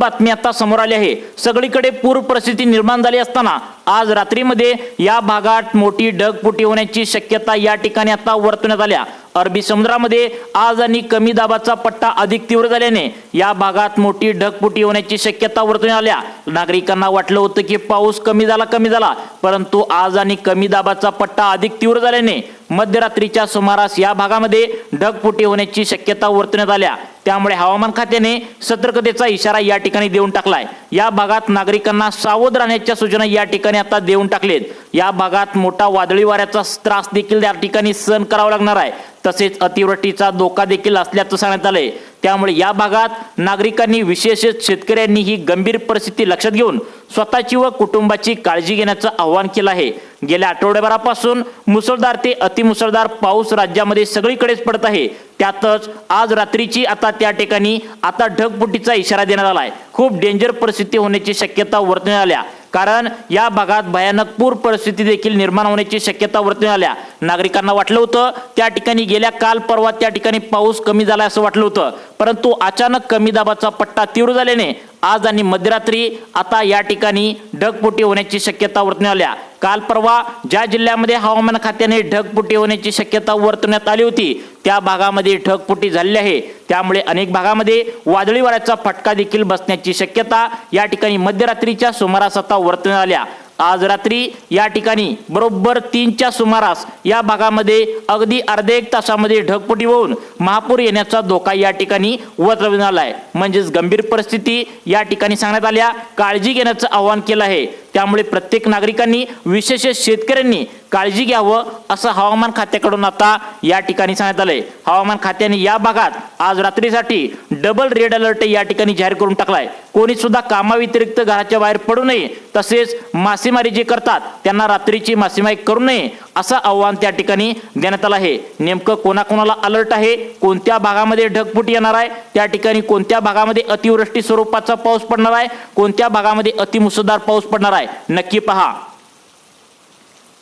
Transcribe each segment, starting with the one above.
बातमी आता समोर आली आहे। सगळीकडे पूर परिस्थिती निर्माण झाली असताना आज रात्रीमध्ये या भागात मोठी ढगफुटी होण्याची शक्यता या ठिकाणी आता वर्तवण्यात आल्या। अरबी समुद्रामध्ये आज आणि कमी दाबाचा पट्टा अधिक तीव्र झाल्याने या भागात मोठी ढगफुटी होण्याची शक्यता वर्तवण्यात आल्या। नागरिकांना वाटलं होतं की पाऊस कमी झाला, परंतु आज आणि कमी दाबाचा पट्टा अधिक तीव्र झाल्याने मध्यरात्रीच्या सुमारास या भागामध्ये ढगफुटी होण्याची शक्यता वर्तवण्यात आल्या। त्यामुळे हवामान खात्याने सतर्कतेचा इशारा या ठिकाणी देऊन टाकलाय। या भागात नागरिकांना सावध राहण्याच्या सूचना या ठिकाणी आता देऊन टाकलेत। या भागात मोठा वादळी वाऱ्याचा त्रास देखील या ठिकाणी सहन करावा लागणार आहे। तसेच अतिवृष्टीचा धोका देखील असल्याचं सांगण्यात आलंय। त्यामुळे या भागात नागरिकांनी विशेषतः शेतकऱ्यांनी ही गंभीर परिस्थिती लक्षात घेऊन स्वतःची व कुटुंबाची काळजी घेण्याचं आवाहन केलं आहे। गेल्या आठवड्याभरापासून मुसळधार ते अतिमुसळधार पाऊस राज्यामध्ये सगळीकडेच पडत आहे। त्यातच आज रात्रीची आता त्या ठिकाणी आता ढगफुटीचा इशारा देण्यात आलाय। खूप डेंजर परिस्थिती होण्याची शक्यता वर्तवण्यात आल्या, कारण या भागात भयानक पूर परिस्थिती देखील निर्माण होण्याची शक्यता वर्तवण्यात आल्या। नागरिकांना वाटलं होतं त्या ठिकाणी गेल्या काल परवा त्या ठिकाणी पाऊस कमी झाला असं वाटलं होतं, परंतु अचानक कमी दाबाचा पट्टा तीव्र झाल्याने आज आणि मध्यरात्री आता या ठिकाणी ढगफुटी होण्याची शक्यता वर्तवण्यात आल्या। काल परवा ज्या जिल्ह्यामध्ये हवामान खात्याने ढगफुटी होण्याची शक्यता वर्तवण्यात आली होती त्या भागामध्ये ढगफुटी झालेली आहे। त्यामुळे अनेक भागामध्ये वादळी वाऱ्याचा फटका देखील बसण्याची शक्यता या ठिकाणी मध्यरात्रीच्या सुमारास आता वर्तवण्यात आल्या। आज रात्री या ठिकाणी बरोबर 3च्या सुमारास या भागामध्ये अगदी अर्ध्या एक तासामध्ये ढगफुटी होऊन महापूर येण्याचा धोका या ठिकाणी वर्तवण्यात आलाय। म्हणजेच गंभीर परिस्थिती या ठिकाणी सांगण्यात आल्या, काळजी घेण्याचं आवाहन केलं आहे। त्यामुळे प्रत्येक नागरिकांनी विशेषतः शेतकऱ्यांनी काळजी घ्यावं असं हवामान खात्याकडून आता या ठिकाणी सांगण्यात आलंय। हवामान खात्याने या भागात आज रात्रीसाठी डबल रेड अलर्ट या ठिकाणी जाहीर करून टाकलाय। कोणी सुद्धा कामाव्यतिरिक्त घराच्या बाहेर पडू नये, तसेच मासेमारी जे करतात त्यांना रात्रीची मासेमारी करू नये असं आव्हान त्या ठिकाणी देण्यात आलं आहे। नेमकं कोणाकोणाला अलर्ट आहे, कोणत्या भागामध्ये ढगफुटी येणार आहे, त्या ठिकाणी कोणत्या भागामध्ये अतिवृष्टी स्वरूपाचा पाऊस पडणार आहे, कोणत्या भागामध्ये अतिमुसळधार पाऊस पडणार आहे, नक्की पहा।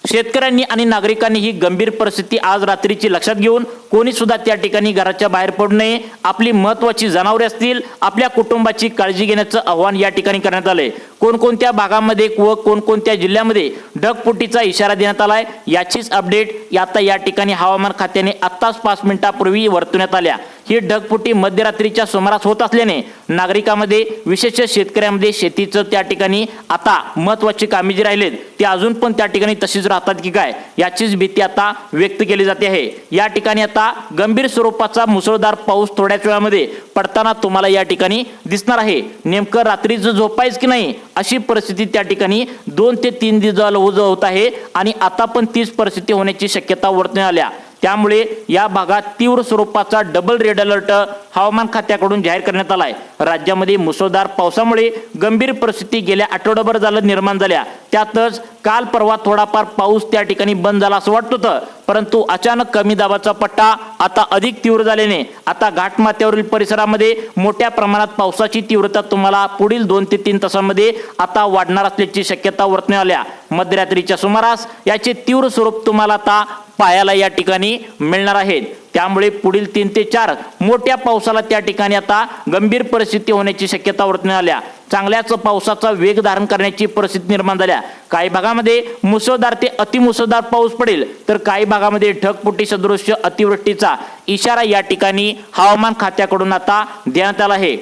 शेतकऱ्यांनी आणि नागरिकांनी ही गंभीर परिस्थिती आज रात्रीची लक्षात घेऊन कोणी सुद्धा त्या ठिकाणी घराच्या बाहेर पडू नये। आपली महत्त्वाची जनावरे असतील, आपल्या कुटुंबाची काळजी घेण्याचं आवाहन या ठिकाणी करण्यात आलंय। कोणकोणत्या भागामध्ये व कोणकोणत्या जिल्ह्यामध्ये ढगफुटीचा इशारा देण्यात आलाय याचीच अपडेट आता या ठिकाणी हवामान खात्याने आत्ताच 5 मिनिटांपूर्वी वर्तवण्यात आल्या। ही ढगफुटी मध्यरात्रीच्या सुमारास होत असल्याने नागरिकांमध्ये विशेषतः शेतकऱ्यांमध्ये शेतीचं त्या ठिकाणी आता महत्त्वाची कामे जी राहिलेत ती अजून पण त्या ठिकाणी तशीच राहतात की काय याचीच भीती आता व्यक्त केली जाते आहे। या ठिकाणी आता गंभीर स्वरूपाचा मुसळधार पाऊस थोड्याच वेळामध्ये पडताना तुम्हाला या ठिकाणी दिसणार आहे। नेमकं रात्रीचं झोपायच की नाही अशी परिस्थिती त्या ठिकाणी 2 ते 3 दिवस होत आहे आणि आता पण तीच परिस्थिती होण्याची शक्यता वर्तवण्यात आल्या। त्यामुळे या भागात तीव्र स्वरूपाचा डबल रेड अलर्ट हवामान खात्याकडून जाहीर करण्यात आलाय। राज्यामध्ये मुसळधार पावसामुळे गंभीर परिस्थिती गेल्या आठवडाभर निर्माण झाल्या। त्यातच काल परवा थोडाफार पाऊस त्या ठिकाणी बंद झाला असं वाटत होतं, परंतु अचानक कमी दाबाचा पट्टा आता अधिक तीव्र झाल्याने आता घाटमाथ्यावरील परिसरामध्ये मोठ्या प्रमाणात पावसाची तीव्रता तुम्हाला पुढील 2 ते 3 तासांमध्ये आता वाढणार असल्याची शक्यता वर्तवण्यात आल्या। मध्यरात्रीच्या सुमारास याचे तीव्र स्वरूप तुम्हाला आता पाहायला या ठिकाणी मिळणार आहेत। त्यामुळे पुढील 3 ते 4 मोठ्या पावसाला त्या ठिकाणी आता गंभीर परिस्थिती होण्याची शक्यता वर्तवण्यात आल्या। चांगल्याच पावसाचा वेग धारण करण्याची परिस्थिती निर्माण झाल्या। काही भागामध्ये मुसळधार ते अतिमुसळधार पाऊस पडेल, तर काही भागामध्ये ढगफुटी सदृश्य अतिवृष्टीचा इशारा या ठिकाणी हवामान खात्याकडून आता देण्यात आला आहे।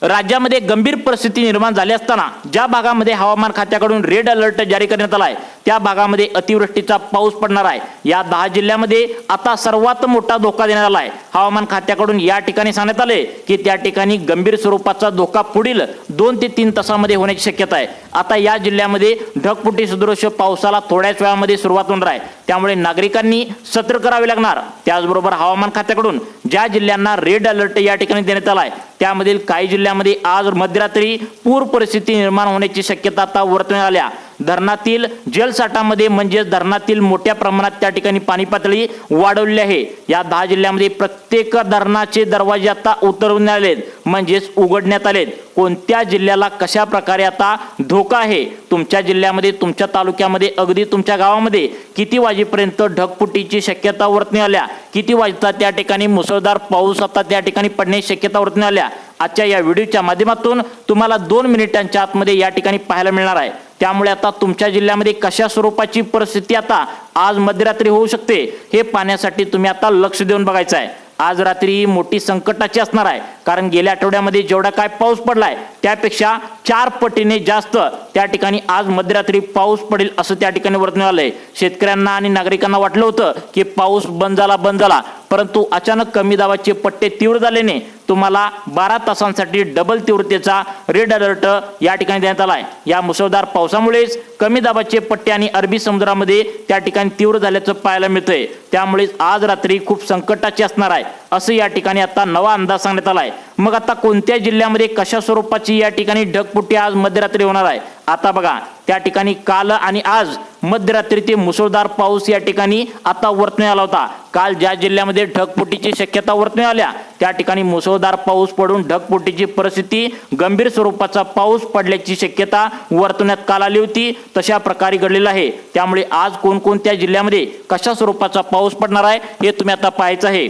राज्यामध्ये गंभीर परिस्थिती निर्माण झाली असताना ज्या भागामध्ये हवामान खात्याकडून रेड अलर्ट जारी करण्यात आलाय त्या भागामध्ये अतिवृष्टीचा पाऊस पडणार आहे। या 10 जिल्ह्यामध्ये आता सर्वात मोठा धोका देण्यात आलाय। हवामान खात्याकडून या ठिकाणी सांगण्यात आले की त्या ठिकाणी गंभीर स्वरूपाचा धोका पुढील 2 ते 3 तासांमध्ये होण्याची शक्यता आहे। आता या जिल्ह्यामध्ये ढगफुटी सदृश्य पावसाला थोड्याच वेळामध्ये सुरुवात होणार आहे। त्यामुळे नागरिकांनी सतर्क राहावे लागणार। त्याचबरोबर हवामान खात्याकडून ज्या जिल्ह्यांना रेड अलर्ट या ठिकाणी देण्यात आलाय त्यामधील काही जिल्ह्यामध्ये आज मध्यरात्री पूर परिस्थिती निर्माण होण्याची शक्यता आता वर्तवण्यात आल्या। धरणातील जलसाठामध्ये म्हणजेच धरणातील मोठ्या प्रमाणात त्या ठिकाणी पाणी पातळी वाढवली आहे। या 10 जिल्ह्यामध्ये प्रत्येक धरणाचे दरवाजे आता उतरवण्यात आलेत म्हणजेच उघडण्यात आलेत। कोणत्या जिल्ह्याला कशा प्रकारे आता धोका आहे, तुमच्या जिल्ह्यामध्ये, तुमच्या तालुक्यामध्ये, अगदी तुमच्या गावामध्ये किती वाजेपर्यंत ढगफुटीची शक्यता वर्तवण्यात आल्या, किती वाजता त्या ठिकाणी मुसळधार पाऊस आता त्या ठिकाणी पडण्याची शक्यता वर्तवण्यात आल्या, आजच्या या व्हिडिओच्या माध्यमातून तुम्हाला 2 मिनिटांच्या आतमध्ये या ठिकाणी पाहायला मिळणार आहे। त्यामुळे आता तुमच्या जिल्ह्यामध्ये कशा स्वरूपाची परिस्थिती आता आज मध्यरात्री होऊ शकते हे पाहण्यासाठी तुम्ही आता लक्ष देऊन बघायचं आहे। आज रात्री ही मोठी संकटाची असणार आहे, कारण गेल्या आठवड्यामध्ये जेवढा काय पाऊस पडलाय त्यापेक्षा 4 पटीने जास्त त्या ठिकाणी आज मध्यरात्री पाऊस पडेल असं त्या ठिकाणी वर्तवण्यात आलंय। शेतकऱ्यांना आणि नागरिकांना वाटलं होतं की पाऊस बंद झाला, परंतु अचानक कमी दाबाचे पट्टे तीव्र झाल्याने तुम्हाला 12 तासांसाठी डबल तीव्रतेचा रेड अलर्ट या ठिकाणी देण्यात आलाय। या मुसळधार पावसामुळेच कमी दाबाचे पट्टे आणि अरबी समुद्रामध्ये त्या ठिकाणी तीव्र झाल्याचं पाहायला मिळतंय। त्यामुळे आज रात्री खूप संकटाची असणार आहे असं या ठिकाणी आता नवा अंदाज सांगण्यात आलाय। मग आता कोणत्या जिल्ह्यामध्ये कशा स्वरूपाची या ठिकाणी ढगफुटी आज मध्यरात्री होणार आहे, आता बघा। त्या ठिकाणी काल आणि आज मध्यरात्री ते मुसळधार पाऊस या ठिकाणी आता वर्तवण्यात आला होता। काल ज्या जिल्ह्यामध्ये ढगफुटीची शक्यता वर्तवण्यात आल्या त्या ठिकाणी मुसळधार पाऊस पडून ढगफुटीची परिस्थिती, गंभीर स्वरूपाचा पाऊस पडल्याची शक्यता वर्तवण्यात काल आली होती, तशा प्रकारे घडलेलं आहे। त्यामुळे आज कोणकोणत्या जिल्ह्यामध्ये कशा स्वरूपाचा पाऊस पडणार आहे हे तुम्ही आता पाहायचं आहे।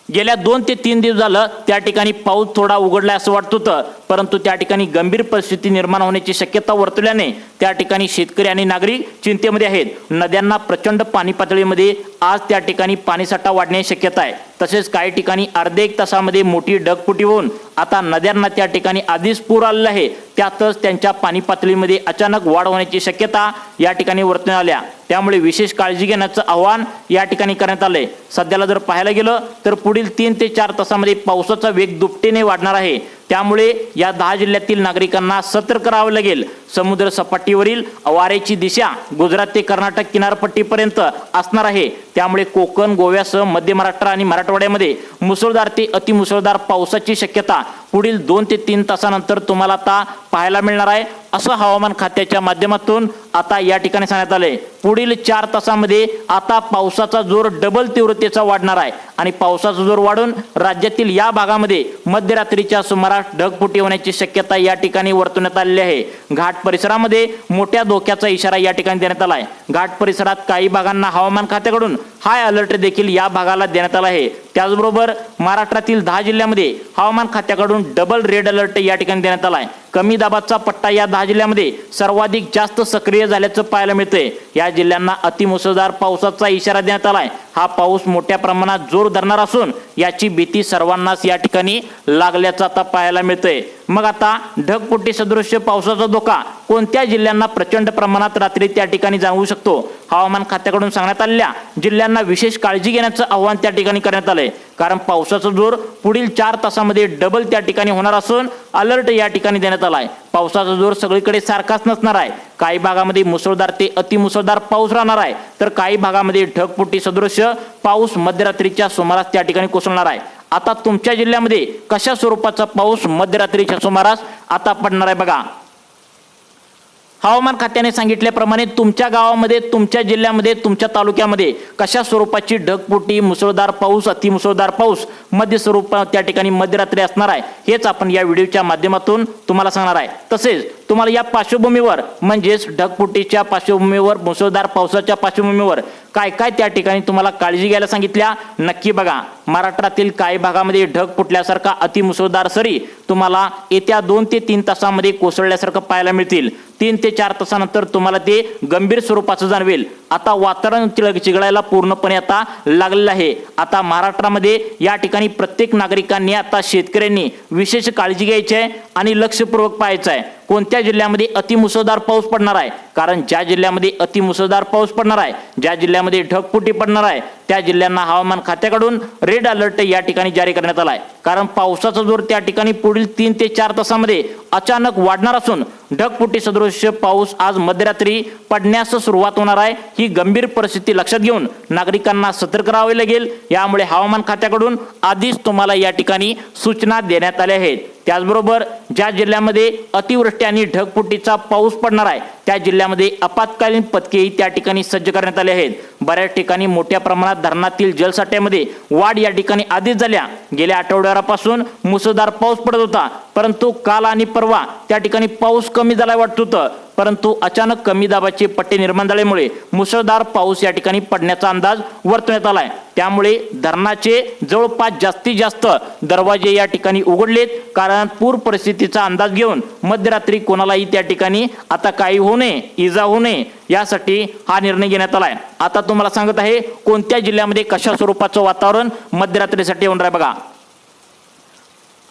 गेल्या 2 ते 3 दिवस झालं त्या ठिकाणी पाऊस थोडा उघडलाय असं वाटत होतं, परंतु त्या ठिकाणी गंभीर परिस्थिती निर्माण होण्याची शक्यता वर्तवल्याने त्या ठिकाणी शेतकरी आणि नागरिक चिंतेमध्ये आहेत। नद्यांना प्रचंड पाणी पातळीमध्ये आज त्या ठिकाणी पाणीसाठा वाढण्याची शक्यता आहे। तसेच काही ठिकाणी अर्ध्या 1 तासामध्ये मोठी ढगफुटी होऊन आता नद्यांना त्या ठिकाणी आधीच पूर आलेला आहे, त्यातच त्यांच्या पाणी पातळीमध्ये अचानक वाढ होण्याची शक्यता या ठिकाणी वर्तवण्यात आल्या। त्यामुळे विशेष काळजी घेण्याचं आवाहन या ठिकाणी करण्यात आलंय। सध्याला जर पाहायला गेलं तर पुढील 3 ते 4 तासामध्ये पावसाचा वेग दुपटीने वाढणार आहे। त्यामुळे या 10 जिल्ह्यातील नागरिकांना सतर्क राहावं लागेल। समुद्र सपाटीवरील वाऱ्याची दिशा गुजरात ते कर्नाटक किनारपट्टीपर्यंत असणार आहे। त्यामुळे कोकण, गोव्यासह मध्य महाराष्ट्र आणि मराठवाड्यामध्ये मुसळधार ते अतिमुसळधार पावसाची शक्यता पुढील 2 ते 3 तासानंतर तुम्हाला आता पाहायला मिळणार आहे असं हवामान खात्याच्या माध्यमातून आता या ठिकाणी सांगण्यात आलंय। पुढील 4 तासामध्ये आता पावसाचा जोर डबल तीव्रतेचा वाढणार आहे आणि पावसाचा जोर वाढून राज्यातील या भागामध्ये मध्यरात्रीच्या सुमारास ढगफुटी होण्याची शक्यता या ठिकाणी वर्तवण्यात आलेली आहे। घाट परिसरामध्ये मोठ्या धोक्याचा इशारा या ठिकाणी देण्यात आला आहे। घाट परिसरात काही भागांना हवामान खात्याकडून हाय अलर्ट देखील या भागाला देण्यात आला आहे। त्याचबरोबर महाराष्ट्रातील 10 जिल्ह्यामध्ये हवामान खात्याकडून डबल रेड अलर्ट या ठिकाणी देण्यात आला आहे। कमी दाबाचा पट्टा या 10 जिल्ह्यामध्ये सर्वाधिक जास्त सक्रिय झाल्याचं पाहायला मिळतंय। या जिल्ह्यांना अतिमुसळधार पावसाचा इशारा देण्यात आलाय। हा पाऊस मोठ्या प्रमाणात जोर धरणार असून याची भीती सर्वांनाच या ठिकाणी लागल्याचं आता पाहायला मिळतंय। मग आता ढगफुटी सदृश्य पावसाचा धोका कोणत्या जिल्ह्यांना प्रचंड प्रमाणात रात्री त्या ठिकाणी जाणवू शकतो, हवामान खात्याकडून सांगण्यात आलेल्या जिल्ह्यांना विशेष काळजी घेण्याचं आवाहन त्या ठिकाणी करण्यात आलंय। कारण पावसाचा जोर पुढील 4 तासामध्ये डबल त्या ठिकाणी होणार असून अलर्ट या ठिकाणी देण्यात आलाय। पावसाचा जोर सगळीकडे सारखाच नसणार आहे। काही भागामध्ये मुसळधार ते अतिमुसळधार पाऊस राहणार आहे, तर काही भागामध्ये ढगफुटी सदृश्य पाऊस मध्यरात्रीच्या सुमारास त्या ठिकाणी कोसळणार आहे। आता तुमच्या जिल्ह्यामध्ये कशा स्वरूपाचा पाऊस मध्यरात्रीच्या सुमारास आता पडणार आहे बघा। हवामान खात्याने सांगितल्याप्रमाणे तुमच्या गावामध्ये, तुमच्या जिल्ह्यामध्ये, तुमच्या तालुक्यामध्ये कशा स्वरूपाची ढगफुटी, मुसळधार पाऊस, अतिमुसळधार पाऊस मध्य स्वरूपात त्या ठिकाणी मध्यरात्री असणार आहे हेच आपण या व्हिडिओच्या माध्यमातून तुम्हाला सांगणार आहे। तसेच तुम्हाला या पार्श्वभूमीवर म्हणजेच ढगफुटीच्या पार्श्वभूमीवर, मुसळधार पावसाच्या पार्श्वभूमीवर काय काय त्या ठिकाणी तुम्हाला काळजी घ्यायला सांगितल्या नक्की बघा। महाराष्ट्रातील काही भागामध्ये ढग फुटल्यासारखा अतिमुसळधार सरी तुम्हाला येत्या 2 ते 3 तासामध्ये कोसळल्यासारखं पाहायला मिळतील। 3 ते 4 तासानंतर तुम्हाला ते गंभीर स्वरूपाचं जाणवेल। आता वातावरण चिघळायला पूर्णपणे आता लागलेलं आहे। आता महाराष्ट्रामध्ये या ठिकाणी प्रत्येक नागरिकांनी, आता शेतकऱ्यांनी विशेष काळजी घ्यायची आहे आणि लक्षपूर्वक पाहायचं आहे कोणत्या जिल्ह्यामध्ये अतिमुसळधार पाऊस पडणार आहे। कारण ज्या जिल्ह्यामध्ये अतिमुसळधार पाऊस पडणार आहे, ज्या जिल्ह्यामध्ये ढगफुटी पडणार आहे, त्या जिल्ह्यांना हवामान खात्याकडून रेड अलर्ट या ठिकाणी जारी करण्यात आला आहे। कारण पावसाचा जोर त्या ठिकाणी पुढील 3 ते 4 तासामध्ये अचानक वाढणार असून ढगफुटी सदृश पाऊस आज मध्यरात्री पडण्यास सुरुवात होणार आहे। ही गंभीर परिस्थिती लक्षात घेऊन नागरिकांना सतर्क राहावे लागेल। यामुळे हवामान खात्याकडून आधीच तुम्हाला या ठिकाणी सूचना देण्यात आल्या आहेत। त्याचबरोबर ज्या जिल्ह्यामध्ये अतिवृष्टी आणि ढगफुटीचा पाऊस पडणार आहे त्या जिल्ह्यामध्ये आपत्कालीन पथकेही त्या ठिकाणी सज्ज करण्यात आले आहेत। बऱ्याच ठिकाणी मोठ्या प्रमाणात धरणातील जलसाठ्यामध्ये वाढ या ठिकाणी आधीच झाल्या। गेल्या आठवड्यापासून मुसळधार पाऊस पडत होता, परंतु काल आणि परवा त्या ठिकाणी पाऊस कमी झाला वाटत होतं, परंतु अचानक कमी दाबाचे पट्टे निर्माण झाल्यामुळे मुसळधार पाऊस या ठिकाणी पडण्याचा अंदाज वर्तवण्यात आलाय। त्यामुळे धरणाचे जवळपास जास्तीत जास्त दरवाजे या ठिकाणी उघडलेत, कारण पूर परिस्थितीचा अंदाज घेऊन मध्यरात्री कोणालाही त्या ठिकाणी आता काही होऊ नये, इजा होऊ नये यासाठी हा निर्णय घेण्यात आलाय। आता तुम्हाला सांगत आहे कोणत्या जिल्ह्यामध्ये कशा स्वरूपाचं वातावरण मध्यरात्रीसाठी होणार आहे बघा।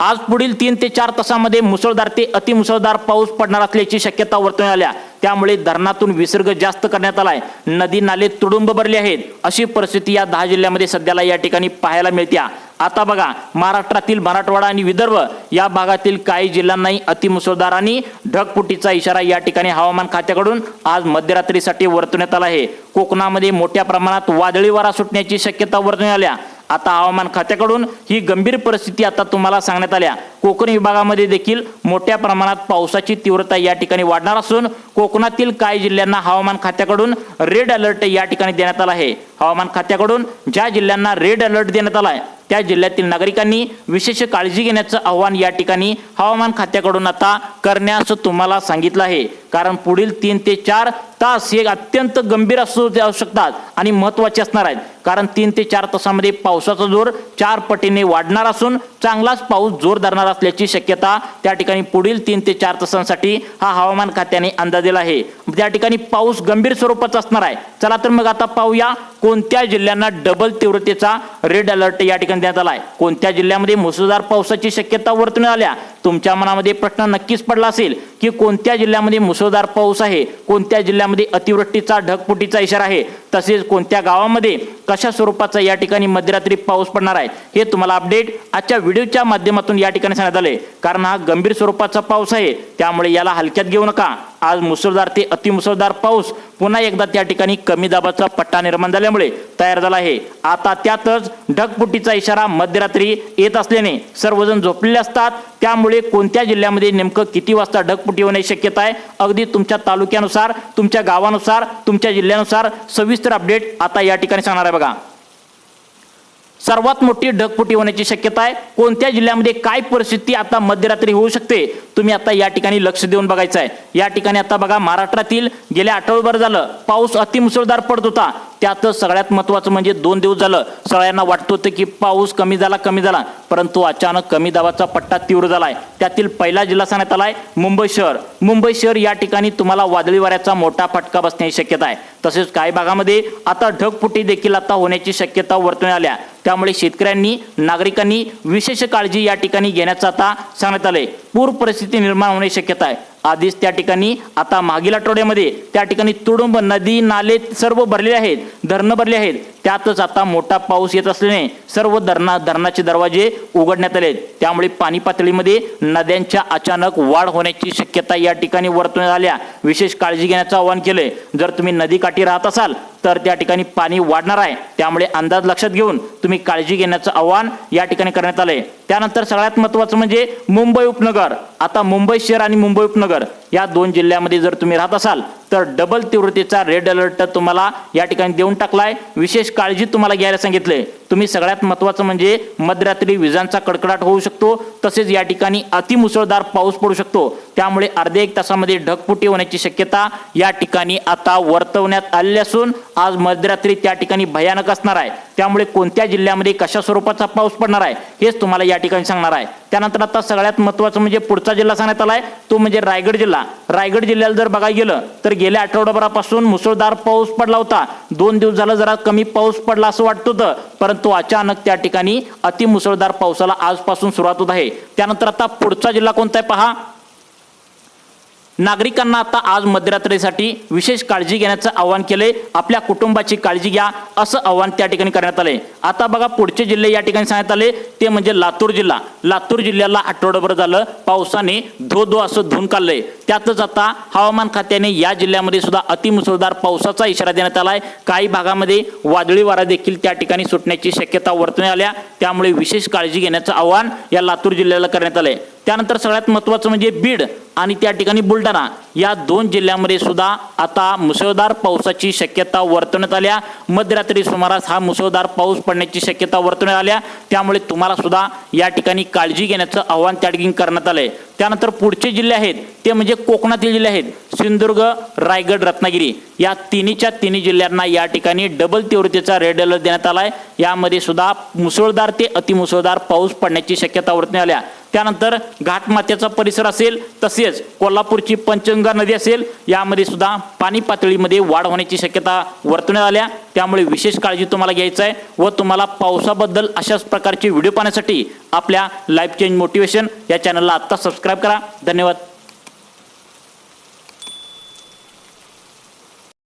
आज पुढील 3 ते 4 तासांमध्ये मुसळधार ते अतिमुसळधार पाऊस पडणार असल्याची शक्यता वर्तवण्यात आल्या। त्यामुळे धरणातून विसर्ग जास्त करण्यात आलाय, नदी नाले तुडुंब भरले आहेत। अशी परिस्थिती या 10 जिल्ह्यामध्ये सध्याला या ठिकाणी पाहायला मिळते। आता बघा, महाराष्ट्रातील मराठवाडा आणि विदर्भ या भागातील काही जिल्ह्यांनाही अतिमुसळधार आणि ढगफुटीचा इशारा या ठिकाणी हवामान खात्याकडून आज मध्यरात्रीसाठी वर्तवण्यात आला आहे। कोकणामध्ये मोठ्या प्रमाणात वादळी वारा सुटण्याची शक्यता वर्तवण्यात आल्या। आता हवामान खात्याकडून ही गंभीर परिस्थिती आता तुम्हाला सांगण्यात आल्या। कोकण विभागामध्ये देखील मोठ्या प्रमाणात पावसाची तीव्रता या ठिकाणी वाढणार असून कोकणातील काही जिल्ह्यांना हवामान खात्याकडून रेड अलर्ट या ठिकाणी देण्यात आला आहे। हवामान खात्याकडून ज्या जिल्ह्यांना रेड अलर्ट देण्यात आला आहे त्या जिल्ह्यातील नागरिकांनी विशेष काळजी घेण्याचं आवाहन या ठिकाणी हवामान खात्याकडून आता करण्यास तुम्हाला सांगितलं आहे। कारण पुढील 3 ते 4 तास हे अत्यंत गंभीर असू शकतात आणि महत्त्वाचे असणार आहेत। कारण 3 ते 4 तासामध्ये पावसाचा जोर 4 पटीने वाढणार असून चांगलाच पाऊस जोर धरणार असल्याची शक्यता त्या ठिकाणी पुढील 3 ते 4 तासांसाठी हा हवामान खात्याने अंदाज दिला आहे। त्या ठिकाणी पाऊस गंभीर स्वरूपाचा असणार आहे। चला तर मग आता पाहूया कोणत्या जिल्ह्यांना डबल तीव्रतेचा रेड अलर्ट या ठिकाणी देण्यात आलाय, कोणत्या जिल्ह्यामध्ये मुसळधार पावसाची शक्यता वर्तवण्यात आल्या। तुमच्या मनामध्ये प्रश्न नक्कीच पडला असेल की कोणत्या जिल्ह्यामध्ये मुसळधार पाऊस आहे, कोणत्या जिल्ह्यामध्ये अतिवृष्टीचा ढगफुटीचा इशारा आहे, तसेच कोणत्या गावामध्ये कशा स्वरूपाचा या ठिकाणी मध्यरात्री पाऊस पडणार आहे, हे तुम्हाला अपडेट आजच्या व्हिडिओच्या माध्यमातून या ठिकाणी सांगण्यात आले। कारण हा गंभीर स्वरूपाचा पाऊस आहे, त्यामुळे याला हलक्यात घेऊ नका। आज मुसळधार ते अतिमुसळधार पाऊस पुन्हा एकदा त्या ठिकाणी कमी दाबाचा पट्टा निर्माण झाल्यामुळे तयार झाला आहे। आता त्यातच ढगफुटीचा इशारा मध्यरात्री येत असल्याने सर्वजण झोपलेले असतात। त्यामुळे कोणत्या जिल्ह्यामध्ये नेमकं किती वाजता ढगफुटी होण्याची शक्यता आहे, अगदी तुमच्या तालुक्यानुसार, तुमच्या गावानुसार, तुमच्या जिल्ह्यानुसार सविस्तर अपडेट आता या ठिकाणी सांगणार आहे बघा। सर्वात मोठी ढगफुटी होण्याची शक्यता आहे, कोणत्या जिल्ह्यामध्ये काय परिस्थिती आता मध्यरात्री होऊ शकते तुम्ही आता या ठिकाणी लक्ष देऊन बघायचं आहे। या ठिकाणी आता बघा, महाराष्ट्रातील गेल्या आठवडाभर झालं पाऊस अतिमुसळधार पडत होता। त्यातच सगळ्यात महत्त्वाचं म्हणजे 2 दिवस झालं सगळ्यांना वाटत होतं की पाऊस कमी झाला, परंतु अचानक कमी दाबाचा पट्टा तीव्र झालाय। त्यातील पहिला जिल्हा सांगण्यात आलाय मुंबई शहर। मुंबई शहर या ठिकाणी तुम्हाला वादळी वाऱ्याचा मोठा फटका बसण्याची शक्यता आहे। तसेच काही भागामध्ये आता ढगफुटी देखील आता होण्याची शक्यता वर्तवण्यात आल्या। त्यामुळे शेतकऱ्यांनी, नागरिकांनी विशेष काळजी या ठिकाणी घेण्याचं आता सांगण्यात आलंय। पूर परिस्थिती निर्माण होण्याची शक्यता आहे। आधीच त्या ठिकाणी आता मागील आठवड्यामध्ये त्या ठिकाणी तुडुंब नदी नाले सर्व भरलेले आहेत, धरणं भरले आहेत। त्यातच आता मोठा पाऊस येत असल्याने सर्व धरणाचे दरवाजे उघडण्यात आले। त्यामुळे पाणी पातळीमध्ये नद्यांच्या अचानक वाढ होण्याची शक्यता या ठिकाणी वर्तवण्यात आल्या। विशेष काळजी घेण्याचं आवाहन केलंय। जर तुम्ही नदीकाठी राहत असाल तर त्या ठिकाणी पाणी वाढणार आहे, त्यामुळे अंदाज लक्षात घेऊन तुम्ही काळजी घेण्याचं आवाहन या ठिकाणी करण्यात आलंय। त्यानंतर सगळ्यात महत्त्वाचं म्हणजे मुंबई उपनगर। आता मुंबई शहर आणि मुंबई उपनगर या 2 जिल्ह्यामध्ये जर तुम्ही राहत असाल तर डबल तीव्रतेचा रेड अलर्ट तुम्हाला या ठिकाणी देऊन टाकलाय। विशेष काळजी तुम्हाला घ्यायला सांगितलंय। तुम्ही सगळ्यात महत्त्वाचं म्हणजे मध्यरात्री विजांचा कडकडाट होऊ शकतो, तसेच या ठिकाणी अतिमुसळधार पाऊस पडू शकतो। त्यामुळे अर्ध्या 1 तासामध्ये ढगफुटी होण्याची शक्यता या ठिकाणी आता वर्तवण्यात आली असून आज मध्यरात्री त्या ठिकाणी भयानक असणार आहे। त्यामुळे कोणत्या जिल्ह्यामध्ये कशा स्वरूपाचा पाऊस पडणार आहे हेच तुम्हाला या ठिकाणी सांगणार आहे। त्यानंतर आता सगळ्यात महत्त्वाचं म्हणजे पुढचा जिल्हा सांगण्यात आलाय तो म्हणजे रायगड जिल्हा। रायगड जिल्ह्याला जर बघायला गेलं तर गेल्या आठवड्याभरापासून मुसळधार पाऊस पडला होता। 2 दिवस झालं जरा कमी पाऊस पडला असं वाटत होतं, परंतु अचानक त्या ठिकाणी अतिमुसळधार पावसाला आजपासून सुरुवात होत आहे। त्यानंतर आता पुढचा जिल्हा कोणता आहे पहा, नागरिकांना आता आज मध्यरात्रीसाठी विशेष काळजी घेण्याचं आवाहन केले। आपल्या कुटुंबाची काळजी घ्या असं आवाहन त्या ठिकाणी करण्यात आले। आता बघा पुढचे जिल्हे या ठिकाणी सांगण्यात आले ते म्हणजे लातूर जिल्हा। लातूर जिल्ह्याला आठवडाभर झालं पावसाने धो असं धुऊन काढलंय। त्यातच आता हवामान खात्याने या जिल्ह्यामध्ये सुद्धा अतिमुसळधार पावसाचा इशारा देण्यात आलाय। काही भागामध्ये वादळी वारा देखील त्या ठिकाणी सुटण्याची शक्यता वर्तवण्यात आल्या, त्यामुळे विशेष काळजी घेण्याचं आवाहन या लातूर जिल्ह्याला करण्यात आलंय। त्यानंतर सगळ्यात महत्त्वाचं म्हणजे बीड आणि त्या ठिकाणी बुलढाणा या दोन जिल्ह्यांमध्ये सुद्धा आता मुसळधार पावसाची शक्यता वर्तवण्यात आल्या। मध्यरात्री सुमारास हा मुसळधार पाऊस पडण्याची शक्यता वर्तवण्यात आल्या, त्यामुळे तुम्हाला सुद्धा या ठिकाणी काळजी घेण्याचं आवाहन त्या ठिकाणी करण्यात आलंय। त्यानंतर पुढचे जिल्हे आहेत ते म्हणजे कोकणातील जिल्हे आहेत सिंधुदुर्ग, रायगड, रत्नागिरी या तिन्ही जिल्ह्यांना या ठिकाणी डबल तीव्रतेचा रेड अलर्ट देण्यात आलाय। यामध्ये सुद्धा मुसळधार ते अतिमुसळधार पाऊस पडण्याची शक्यता वर्तवण्यात आल्या। त्यानंतर घाटमाथ्याचा परिसर असेल तसेच कोल्हापूरची पंचगंगा नदी असेल यामध्ये सुद्धा पाणी पातळीमध्ये वाढ होण्याची शक्यता वर्तवण्यात आल्या, त्यामुळे विशेष काळजी तुम्हाला घ्यायची आहे। व तुम्हाला पावसाबद्दल अशाच प्रकारचे व्हिडिओ पाहण्यासाठी आपल्या लाईफ चेंज मोटिवेशन या चॅनलला आत्ता सबस्क्राईब करा। धन्यवाद।